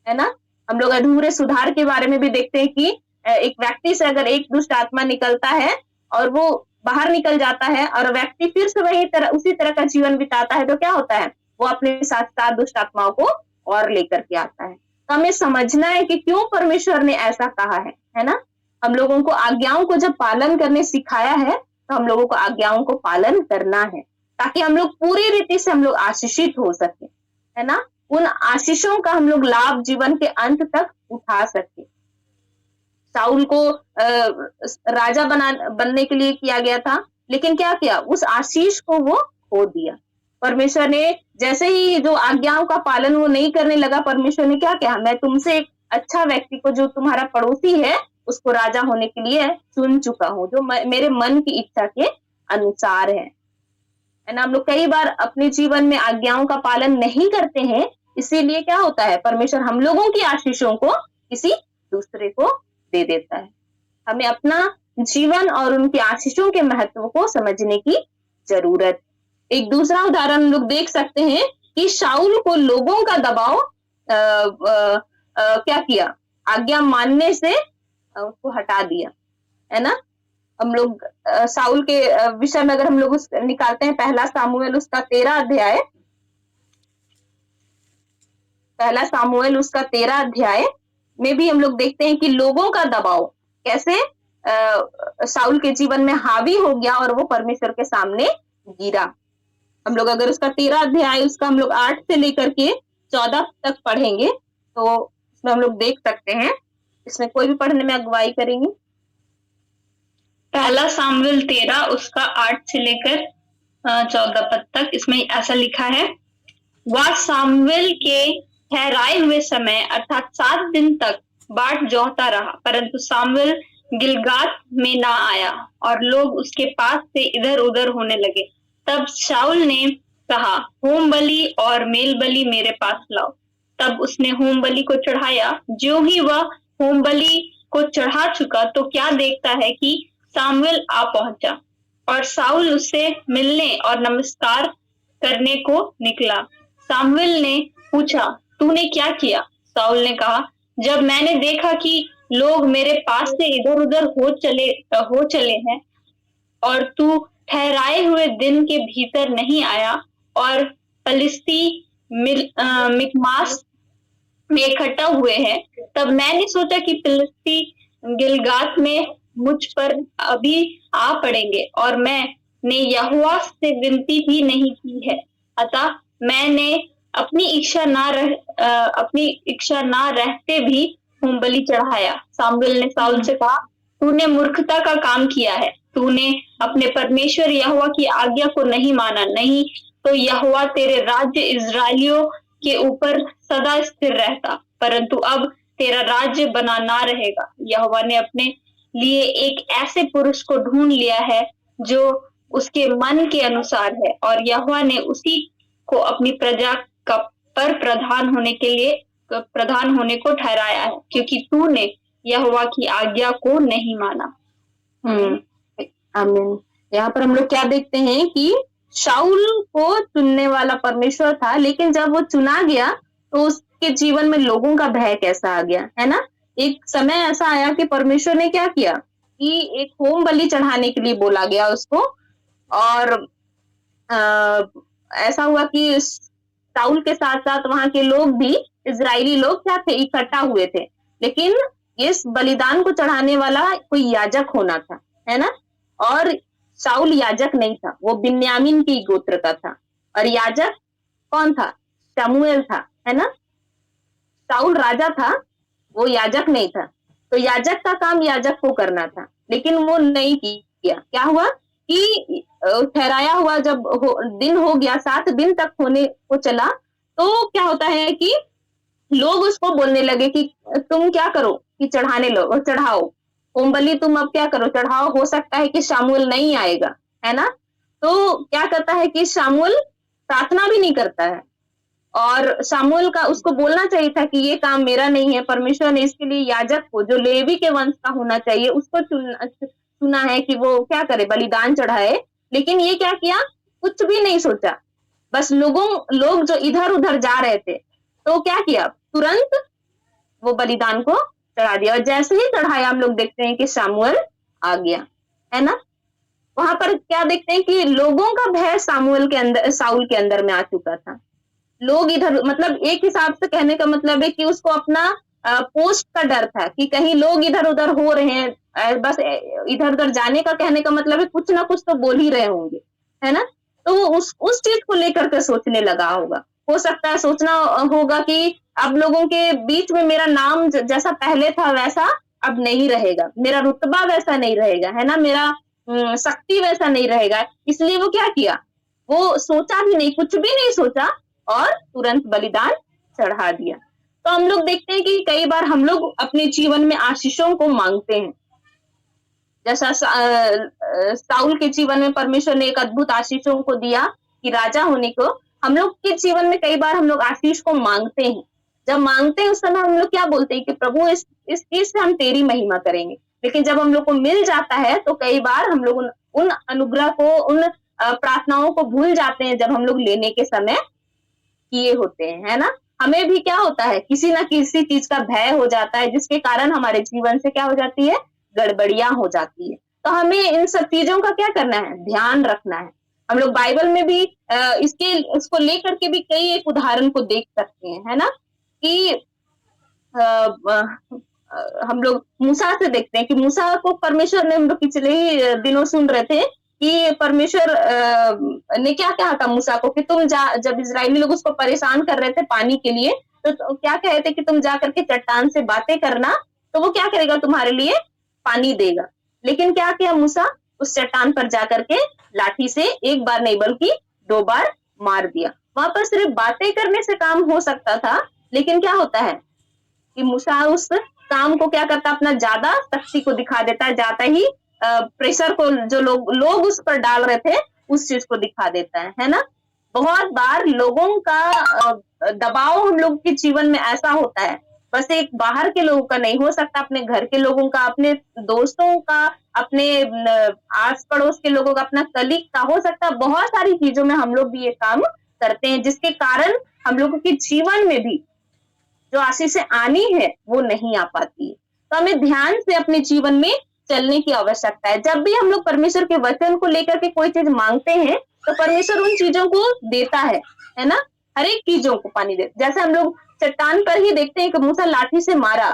[SPEAKER 2] है ना? हम लोग अधूरे सुधार के बारे में भी देखते हैं कि एक व्यक्ति से अगर एक दुष्ट आत्मा निकलता है और वो बाहर निकल जाता है और व्यक्ति फिर से उसी तरह का जीवन बिताता है, तो क्या होता है, वो अपने साथ साथ दुष्ट आत्माओं को और लेकर के आता है। तो हमें समझना है कि क्यों परमेश्वर ने ऐसा कहा है ना? हम लोगों को आज्ञाओं को जब पालन करने सिखाया है, तो हम लोगों को आज्ञाओं को पालन करना है, ताकि हम लोग पूरी रीति से हम लोग आशीषित हो सके, है ना? उन आशीषों का हम लोग लाभ जीवन के अंत तक उठा सके। शाऊल को राजा बनने के लिए किया गया था, लेकिन क्या किया, उस आशीष को वो खो दिया। परमेश्वर ने जैसे ही जो आज्ञाओं का पालन वो नहीं करने लगा, परमेश्वर ने क्या कहा, मैं तुमसे एक अच्छा व्यक्ति को, जो तुम्हारा पड़ोसी है, उसको राजा होने के लिए चुन चुका हूं, जो मेरे मन की इच्छा के अनुसार है ना? हम लोग कई बार अपने जीवन में आज्ञाओं का पालन नहीं करते हैं, इसीलिए क्या होता है, परमेश्वर हम लोगों की आशीषों को किसी दूसरे को दे देता है। हमें अपना जीवन और उनकी आशीषों के महत्व को समझने की जरूरत। एक दूसरा उदाहरण हम लोग देख सकते हैं कि शाऊल को लोगों का दबाव क्या किया, आज्ञा मानने से उसको हटा दिया, है ना? हम लोग शाऊल के विषय में अगर हम लोग निकालते हैं पहला सामुएल उसका 13 अध्याय में भी हम लोग देखते हैं कि लोगों का दबाव कैसे शाऊल के जीवन में हावी हो गया और वो परमेश्वर के सामने गिरा। हम लोग अगर उसका 13 अध्याय उसका हम लोग 8 से लेकर के 14 तक पढ़ेंगे, तो इसमें हम लोग देख सकते हैं। इसमें कोई भी पढ़ने में अगुवाई करेंगे?
[SPEAKER 3] पहला सामुएल 13 उसका 8 से लेकर 14 पद तक, इसमें ऐसा लिखा है, वह सामुएल के ठहराए हुए समय अर्थात 7 दिन तक बाट जोहता रहा, परंतु सामुएल गिलगाद में ना आया और लोग उसके पास से इधर उधर होने लगे। तब शाऊल ने कहा, होम बलि और मेल बलि मेरे पास लाओ। तब उसने होम बलि को चढ़ाया। ज्यों ही वह होम बलि को चढ़ा चुका तो क्या देखता है कि सामुएल आ पहुंचा और शाऊल उससे मिलने और नमस्कार करने को निकला। सामुएल ने पूछा, तूने क्या किया? शाऊल ने कहा, जब मैंने देखा कि लोग मेरे पास से इधर उधर हो चले हैं और तू ठहराए हुए दिन के भीतर नहीं आया और फलिस्ती मिकमास में इकट्ठा हुए हैं, तब मैंने सोचा कि फिलिस्ती गिलगाद में मुझ पर अभी आ पड़ेंगे और मैंने यहोवा से विनती भी नहीं की है। अतः मैंने अपनी इच्छा ना रहते भी होम बलि चढ़ाया। सामुएल ने शाऊल से कहा, तूने मूर्खता का काम किया है। तूने अपने परमेश्वर यहोवा की आज्ञा को नहीं माना, नहीं तो यहोवा तेरे राज्य इस्राएलियों के ऊपर सदा स्थिर रहता, परंतु अब तेरा राज्य बना ना रहेगा। यहोवा ने अपने लिए एक ऐसे पुरुष को ढूंढ लिया है जो उसके मन के अनुसार है और यहोवा ने उसी को अपनी प्रजा का पर प्रधान होने को ठहराया है, क्योंकि तूने यहोवा की आज्ञा को नहीं माना।
[SPEAKER 2] आमीन। यहाँ पर हम लोग क्या देखते हैं कि शाऊल को चुनने वाला परमेश्वर था, लेकिन जब वो चुना गया तो उसके जीवन में लोगों का भय कैसा आ गया, है ना। एक समय ऐसा आया कि परमेश्वर ने क्या किया कि एक होम बलि चढ़ाने के लिए बोला गया उसको, और ऐसा हुआ कि शाऊल के साथ साथ वहां के लोग भी, इजरायली लोग क्या थे, इकट्ठा हुए थे, लेकिन इस बलिदान को चढ़ाने वाला कोई याजक होना था, है ना। और शाऊल याजक नहीं था, वो बिन्यामीन की गोत्र का था, और याजक कौन था? शमूएल था, है ना। शाऊल राजा था, वो याजक नहीं था, तो याजक का काम याजक को करना था, लेकिन वो नहीं किया। क्या हुआ कि ठहराया हुआ जब दिन हो गया, 7 दिन तक होने को चला, तो क्या होता है कि लोग उसको बोलने लगे कि तुम क्या करो कि चढ़ाने लो, चढ़ाओ होम बलि, तुम अब क्या करो, चढ़ाओ, हो सकता है कि शामुएल नहीं आएगा, है ना। तो क्या करता है कि शामुएल प्रार्थना भी नहीं करता है, और शामुएल का उसको बोलना चाहिए था कि ये काम मेरा नहीं है, परमेश्वर ने इसके लिए याजक को, जो लेवी के वंश का होना चाहिए, उसको चुना है कि वो क्या करे, बलिदान चढ़ाए। लेकिन ये क्या किया, कुछ भी नहीं सोचा, बस लोग जो इधर उधर जा रहे थे, तो क्या किया, तुरंत वो बलिदान को चढ़ा दिया, और जैसे ही चढ़ाया हम लोग देखते हैं कि शामुएल आ गया, है ना। वहां पर क्या देखते हैं कि लोगों का भय शाऊल के अंदर में आ चुका था। लोग इधर, मतलब एक हिसाब से कहने का मतलब है कि उसको अपना पोस्ट का डर था कि कहीं लोग इधर उधर हो रहे हैं, बस इधर उधर जाने का कहने का मतलब है कुछ ना कुछ तो बोल ही रहे होंगे, है ना। तो वो उस चीज को लेकर के सोचने लगा होगा, हो सकता है सोचना होगा कि अब लोगों के बीच में मेरा नाम जैसा पहले था वैसा अब नहीं रहेगा, मेरा रुतबा वैसा नहीं रहेगा, है ना, मेरा शक्ति वैसा नहीं रहेगा, इसलिए वो क्या किया, वो सोचा भी नहीं, कुछ भी नहीं सोचा, और तुरंत बलिदान चढ़ा दिया। तो हम लोग देखते हैं कि कई बार हम लोग अपने जीवन में आशीषों को मांगते हैं, जैसा शाऊल के जीवन में परमेश्वर ने एक अद्भुत आशीषों को दिया कि राजा होने को। हम लोग के जीवन में कई बार हम लोग आशीष को मांगते हैं, जब मांगते हैं उस समय हम लोग क्या बोलते हैं कि प्रभु इस चीज से हम तेरी महिमा करेंगे, लेकिन जब हम लोग को मिल जाता है तो कई बार हम लोग उन अनुग्रह को, उन प्रार्थनाओं को भूल जाते हैं जब हम लोग लेने के समय किए होते हैं, है ना। हमें भी क्या होता है, किसी ना किसी चीज का भय हो जाता है, जिसके कारण हमारे जीवन से क्या हो जाती है, गड़बड़ियां हो जाती है। तो हमें इन सब चीजों का क्या करना है, ध्यान रखना है। हम लोग बाइबल में भी इसको लेकर के भी कई एक उदाहरण को देख सकते हैं, है ना, कि हम लोग मूसा से देखते हैं कि मूसा को परमेश्वर ने, हम लोग पिछले ही दिनों सुन रहे थे कि परमेश्वर ने क्या कहा था मूसा को कि तुम जब इजरायली लोग उसको परेशान कर रहे थे पानी के लिए, तो क्या कहे थे कि तुम जा करके चट्टान से बातें करना, तो वो क्या करेगा, तुम्हारे लिए पानी देगा। लेकिन क्या किया मूसा, उस चट्टान पर जाकर के लाठी से एक बार नहीं बल्कि 2 बार मार दिया। वहां पर सिर्फ बातें करने से काम हो सकता था, लेकिन क्या होता है कि मूसा उस काम को क्या करता है, अपना ज्यादा शक्ति को दिखा देता है, ज्यादा ही प्रेशर को जो लोग उस पर डाल रहे थे उस चीज को दिखा देता है ना। बहुत बार लोगों का दबाव हम लोग के जीवन में ऐसा होता है, बस एक बाहर के लोगों का नहीं, हो सकता अपने घर के लोगों का, अपने दोस्तों का, अपने आस पड़ोस के लोगों का, अपना कलीग का, हो सकता है बहुत सारी चीजों में हम लोग भी ये काम करते हैं, जिसके कारण हम लोगों के जीवन में भी जो आशीषें आनी है वो नहीं आ पाती है। तो हमें ध्यान से अपने जीवन में चलने की आवश्यकता है। जब भी हम लोग परमेश्वर के वचन को लेकर के कोई चीज मांगते हैं तो परमेश्वर उन चीजों को देता है ना, हर एक चीजों को पानी देता। जैसे हम लोग चट्टान पर ही देखते हैं कि मूसा लाठी से मारा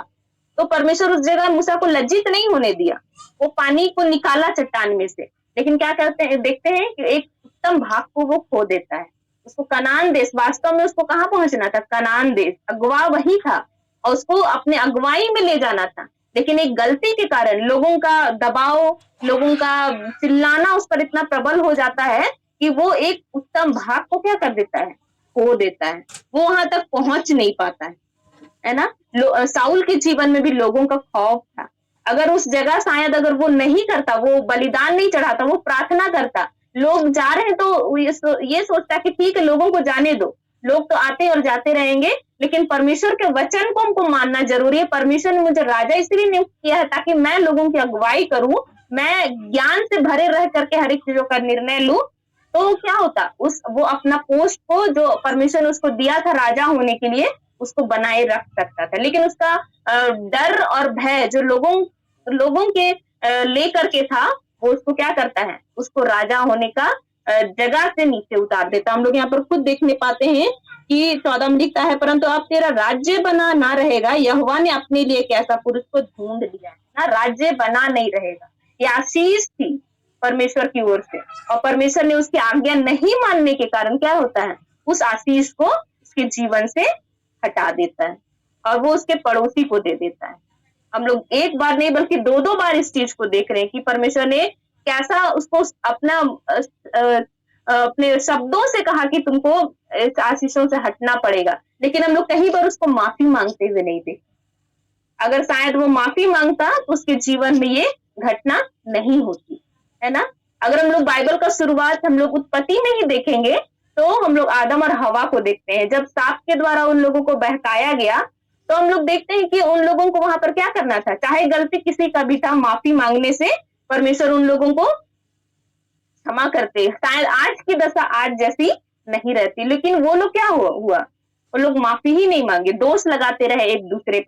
[SPEAKER 2] तो परमेश्वर उस जगह मूसा को लज्जित नहीं होने दिया, वो पानी को निकाला चट्टान में से, लेकिन क्या करते हैं, देखते हैं कि एक उत्तम भाग को वो खो देता है। उसको कनान देश, वास्तव में उसको कहाँ पहुंचना था, कनान देश, अगवा वही था और उसको अपने अगुवाई में ले जाना था, लेकिन एक गलती के कारण लोगों का दबाव, लोगों का चिल्लाना उस पर इतना प्रबल हो जाता है कि वो एक उत्तम भाग को क्या कर देता है, खो देता है, वो वहां तक पहुंच नहीं पाता है ना। साउल के जीवन में भी लोगों का खौफ था, अगर उस जगह शायद अगर वो नहीं करता, वो बलिदान नहीं चढ़ाता, वो प्रार्थना करता, लोग जा रहे हैं तो ये सोचता कि ठीक है लोगों को जाने दो, लोग तो आते और जाते रहेंगे, लेकिन परमेश्वर के वचन को हमको मानना जरूरी है। परमेश्वर ने मुझे राजा इसलिए नियुक्त किया है ताकि मैं लोगों की अगुवाई करूं, मैं ज्ञान से भरे रह करके हर एक चीजों का निर्णय लूं। तो क्या होता, वो अपना पोस्ट को जो परमेश्वर ने उसको दिया था राजा होने के लिए, उसको बनाए रख सकता था। लेकिन उसका डर और भय जो लोगों के लेकर के था, वो उसको क्या करता है, उसको राजा होने का जगह से नीचे उतार देता। हम लोग यहाँ पर खुद देखने पाते हैं कि 14 में लिखता है, परंतु अब तेरा राज्य बना ना रहेगा, यहोवा ने अपने लिए एक ऐसा पुरुष को ढूंढ लिया है ना, राज्य बना नहीं रहेगा। ये आशीष थी परमेश्वर की ओर से, और परमेश्वर ने उसकी आज्ञा नहीं मानने के कारण क्या होता है, उस आशीष को उसके जीवन से हटा देता है और वो उसके पड़ोसी को दे देता है। हम लोग एक बार नहीं बल्कि दो बार इस चीज को देख रहे हैं कि परमेश्वर ने कैसा उसको अपना अपने शब्दों से कहा कि तुमको इस आशीषों से हटना पड़ेगा, लेकिन हम लोग कहीं पर उसको माफी मांगते हुए नहीं देखे। अगर शायद वो माफी मांगता तो उसके जीवन में ये घटना नहीं होती, है ना। अगर हम लोग बाइबल का शुरुआत हम लोग उत्पत्ति में ही देखेंगे तो हम लोग आदम और हवा को देखते हैं। जब सांप के द्वारा उन लोगों को बहकाया गया तो हम लोग देखते हैं कि उन लोगों को वहां पर क्या करना था, चाहे गलती किसी का भी था, माफी मांगने से परमेश्वर उन लोगों को क्षमा करते। शायद आज की दशा आज जैसी नहीं रहती, लेकिन वो लोग क्या हुआ, वो लोग माफी ही नहीं मांगे, दोष लगाते रहे एक दूसरे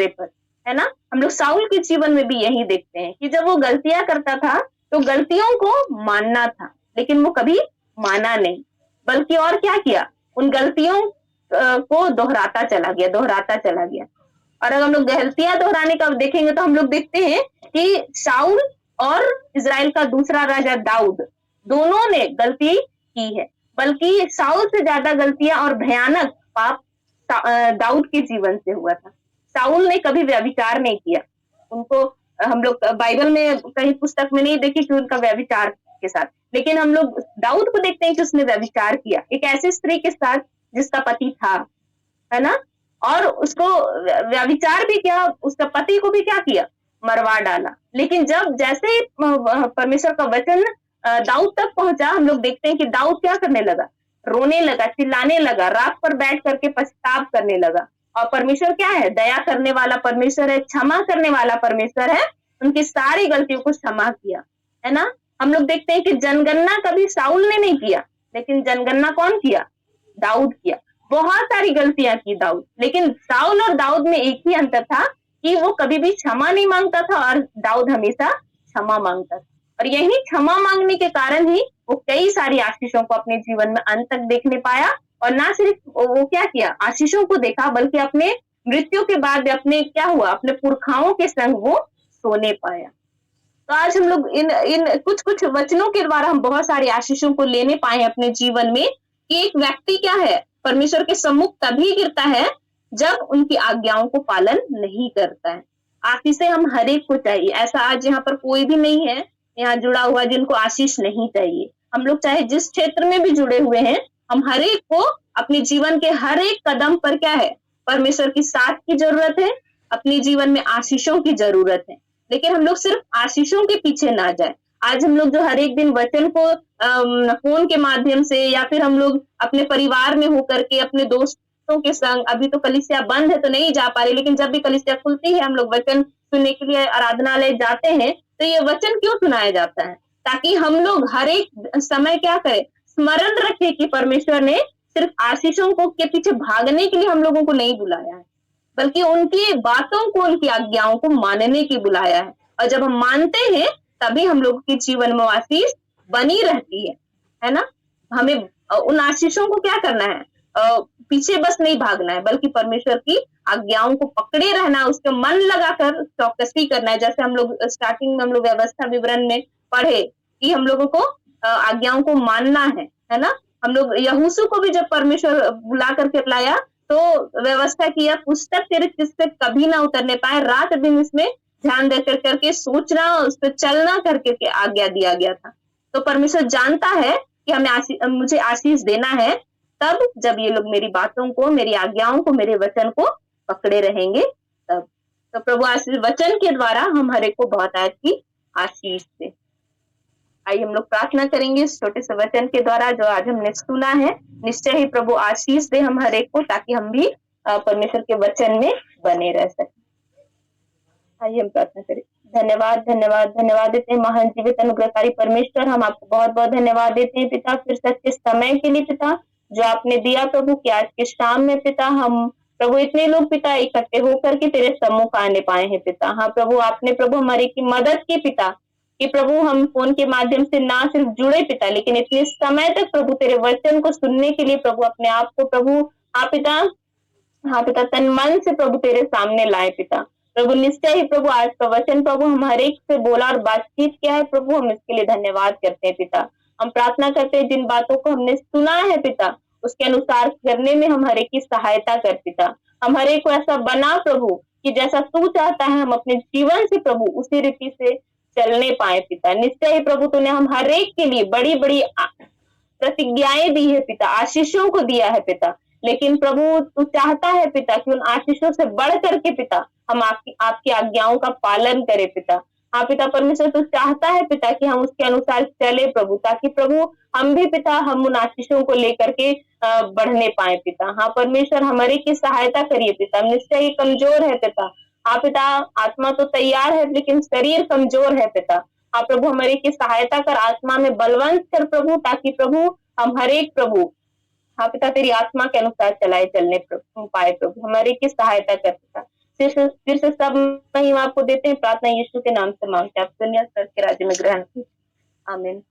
[SPEAKER 2] पर, है ना। हम लोग साउल के जीवन में भी यही देखते हैं कि जब वो गलतियां करता था तो गलतियों को मानना था, लेकिन वो कभी माना नहीं, बल्कि और क्या किया, उन गलतियों को दोहराता चला गया। और अगर हम लोग गलतियां दोहराने का देखेंगे तो हम लोग देखते हैं कि शाऊल और इजराइल का दूसरा राजा दाऊद, दोनों ने गलती की है, बल्कि शाऊल से ज्यादा गलतियां और भयानक पाप दाऊद के जीवन से हुआ था। शाऊल ने कभी व्यभिचार नहीं किया, उनको हम लोग बाइबल में कहीं पुस्तक में नहीं देखी कि उनका व्यभिचार के साथ, लेकिन हम लोग दाऊद को देखते हैं कि उसने व्यभिचार किया एक ऐसी स्त्री के साथ जिसका पति था, है ना, और उसको व्यभिचार भी किया, उसका पति को भी क्या किया, मरवा डाला। लेकिन जब जैसे परमेश्वर का वचन दाऊद तक पहुंचा, हम लोग देखते हैं कि दाऊद क्या करने लगा, रोने लगा, चिल्लाने लगा, राख पर बैठ करके पछताव करने लगा। और परमेश्वर क्या है, दया करने वाला परमेश्वर है, क्षमा करने वाला परमेश्वर है, उनकी सारी गलतियों को क्षमा किया, है ना। हम लोग देखते हैं कि जनगणना कभी शाऊल ने नहीं किया, लेकिन जनगणना कौन किया, दाऊद किया। बहुत सारी गलतियां की दाऊद, लेकिन शाऊल और दाऊद में एक ही अंतर था कि वो कभी भी क्षमा नहीं मांगता था और दाऊद हमेशा क्षमा मांगता था। और यही क्षमा मांगने के कारण ही वो कई सारी आशीषों को अपने जीवन में अंत तक देखने पाया, और ना सिर्फ वो क्या किया, आशीषों को देखा, बल्कि अपने मृत्यु के बाद अपने क्या हुआ, अपने पुरखाओं के संग वो सोने पाया। तो आज हम लोग इन कुछ वचनों के द्वारा हम बहुत सारी आशीषों को लेने पाए अपने जीवन में, कि एक व्यक्ति क्या है, परमेश्वर के सम्मुख तभी गिरता है जब उनकी आज्ञाओं को पालन नहीं करता है। आशीषें हम हर एक को चाहिए, ऐसा आज यहाँ पर कोई भी नहीं है यहाँ जुड़ा हुआ जिनको आशीष नहीं चाहिए। हम लोग चाहे जिस क्षेत्र में भी जुड़े हुए हैं, हम हर एक को अपने जीवन के हर एक कदम पर क्या है, परमेश्वर की साथ की जरूरत है, अपने जीवन में आशीषों की जरूरत है, लेकिन हम लोग सिर्फ आशीषों के पीछे ना जाए। आज हम लोग जो हर एक दिन वचन को फोन के माध्यम से या फिर हम लोग अपने परिवार में होकर के अपने दोस्तों के संग, अभी तो कलीसिया बंद है तो नहीं जा पा रहे, लेकिन जब भी कलीसिया खुलती है हम लोग वचन सुनने के लिए आराधनालय जाते हैं, तो ये वचन क्यों सुनाया जाता है? ताकि हम लोग हर एक समय क्या करें, स्मरण रखें कि परमेश्वर ने सिर्फ आशीषों को के पीछे भागने के लिए हम लोगों को नहीं बुलाया है, बल्कि उनकी बातों को, उनकी आज्ञाओं को मानने की बुलाया है। और जब हम मानते हैं तभी हम लोग के जीवन में आशीष बनी रहती है ना? हमें उन आशीषों को क्या करना है? पीछे बस नहीं भागना है, बल्कि परमेश्वर की आज्ञाओं को पकड़े रहना, उसके मन लगाकर चौकसी करना है। जैसे हम लोग स्टार्टिंग में हम लोग व्यवस्था विवरण में पढ़े कि हम लोगों को आज्ञाओं को मानना है ना? हम लोग यहोशू को भी जब परमेश्वर बुला करके लाया, तो व्यवस्था की यह पुस्तक तेरे चित्त से कभी ना उतरने पाए, रात दिन इसमें ध्यान देकर करके सोचना, उस पर चलना करके के आज्ञा दिया गया था। तो परमेश्वर जानता है कि हमें मुझे आशीष देना है, तब जब ये लोग मेरी बातों को, मेरी आज्ञाओं को, मेरे वचन को पकड़े रहेंगे तब। तो प्रभु आशीष वचन के द्वारा हम हर एक को बहुत आज की आशीष दे। आइए हम लोग प्रार्थना करेंगे इस छोटे से वचन के द्वारा जो आज हमने सुना है। निश्चय ही प्रभु आशीष दे हम हर एक को, ताकि हम भी परमेश्वर के वचन में बने रह सकें। आइए हम प्रार्थना करें। धन्यवाद धन्यवाद धन्यवाद देते हैं महान जीवित अनुग्रहकारी परमेश्वर, हम आपको बहुत बहुत धन्यवाद देते हैं पिता, फिर सच के समय के लिए पिता जो आपने दिया प्रभु, कि आज के शाम में पिता हम प्रभु इतने लोग पिता इकट्ठे होकर के तेरे सम्मुख आने पाए हैं पिता। हाँ प्रभु, आपने प्रभु हमारी की मदद की पिता, कि प्रभु हम फोन के माध्यम से ना सिर्फ जुड़े पिता, लेकिन इतने समय तक प्रभु तेरे वचन को सुनने के लिए प्रभु अपने आप को प्रभु हाँ पिता तन मन से प्रभु तेरे सामने लाए पिता। प्रभु निश्चय ही प्रभु आज का वचन प्रभु हम हर एक से बोला और बातचीत किया है प्रभु, हम इसके लिए धन्यवाद करते हैं पिता। हम प्रार्थना करते हैं जिन बातों को हमने सुना है पिता, उसके अनुसार करने में हम हर एक की सहायता कर पिता। हम हर एक को ऐसा बना प्रभु कि जैसा तू चाहता है हम अपने जीवन से प्रभु उसी रीति से चलने पाए पिता। निश्चय ही प्रभु तूने हम हर एक के लिए बड़ी बड़ी प्रतिज्ञाएं दी है पिता, आशीषों को दिया है पिता, लेकिन प्रभु तू चाहता है पिता कि उन आशीषों से बढ़ करके पिता हम आपकी आज्ञाओं का पालन करें पिता। हाँ पिता परमेश्वर तू चाहता है पिता कि हम उसके अनुसार चले प्रभु, ताकि प्रभु हम भी पिता हम उन आशीषों को लेकर के बढ़ने पाए पिता। हाँ परमेश्वर हमारे की सहायता करिए पिता, निश्चय ही कमजोर है पिता। हाँ पिता आत्मा तो तैयार है लेकिन शरीर कमजोर है पिता। हाँ प्रभु हमारे की सहायता कर, आत्मा में बलवंत कर प्रभु, ताकि प्रभु हम हर एक प्रभु हाँ पिता तेरी आत्मा के अनुसार चलाए चलने पाए प्रभु, हमारे की सहायता कर पिता। फिर से सब महिमा आपको देते हैं, प्रार्थना यीशु के नाम से मांगते हैं, आप दुनिया सर के राज्य में ग्रहण कीजिए, आमीन।